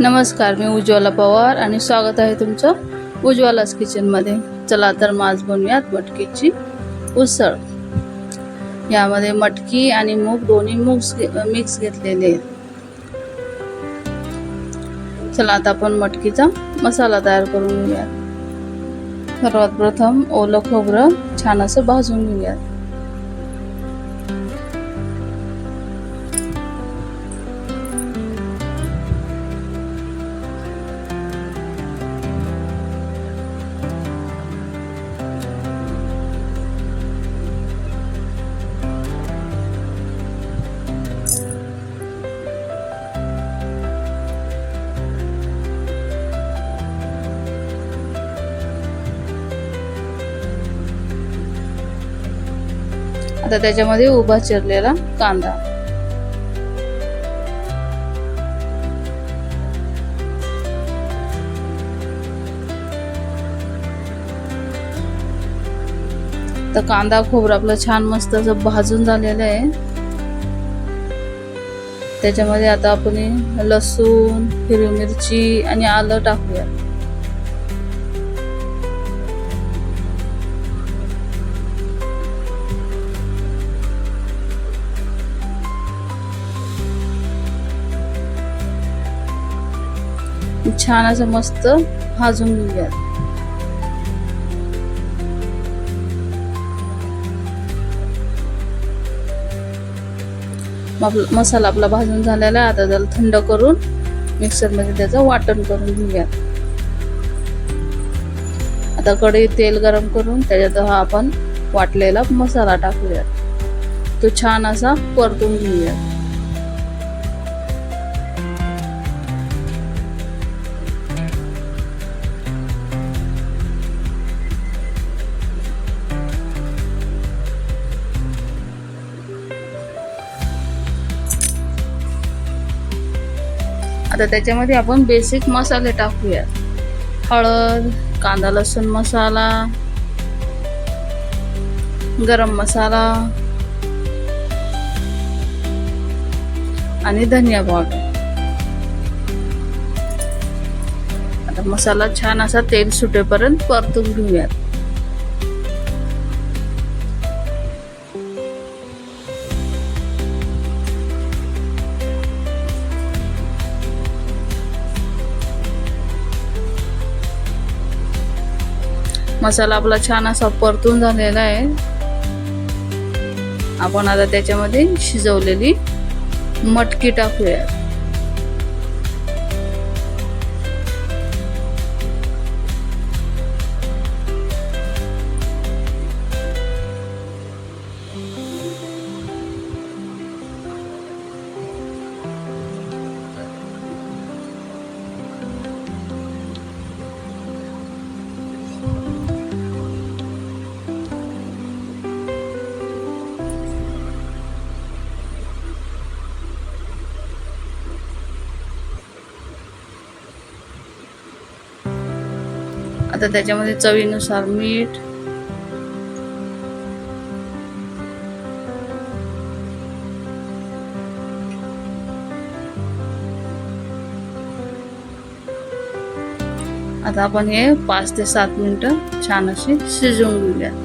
नमस्कार, मी उज्ज्वला पवार आणि स्वागत आहे तुमचं उज्ज्वलाच किचनमध्ये. चला तर आज बनवूयात मटकीची उसळ. यामध्ये मटकी आणि मूग दोन्ही मिक्स घेतलेले आहेत. चला आता आपण मटकीचा मसाला तयार करून घेऊयात. सर्वात प्रथम ओलं खोबरं छान असं भाजून घेऊयात. आता त्याच्यामध्ये उभा चिरलेला कांदा, तर कांदा खोबरं आपलं छान मस्त असं भाजून झालेलं आहे. त्याच्यामध्ये आता आपण लसूण, हिरवी मिरची आणि आलं टाकूया. छान असं मस्त भाजून घेऊयात. मसाला आपला भाजून झालेला आहे. आता त्याला थंड करून मिक्सर मध्ये त्याचं वाटण करून घेऊयात. आता कढईत तेल गरम करून त्याच्यात हा आपण वाटलेला मसाला टाकूयात. तो छान असा परतून घेऊयात. आता त्याच्यामध्ये आपण बेसिक मसाले टाकूया. हळद, कांदा लसूण मसाला, गरम मसाला आणि धनिया पावडर. आता मसाला छान असा तेल सुटेपर्यंत परतून घेऊयात. मसाला आपला छान असा परतून झालेला आहे. आपण आता त्याच्यामध्ये शिजवलेली मटकी टाकूया. आता त्याच्यामध्ये चवीनुसार मीठ, आता आपण हे 5 ते 7 मिनिटं छान अशी शिजवून घेऊया.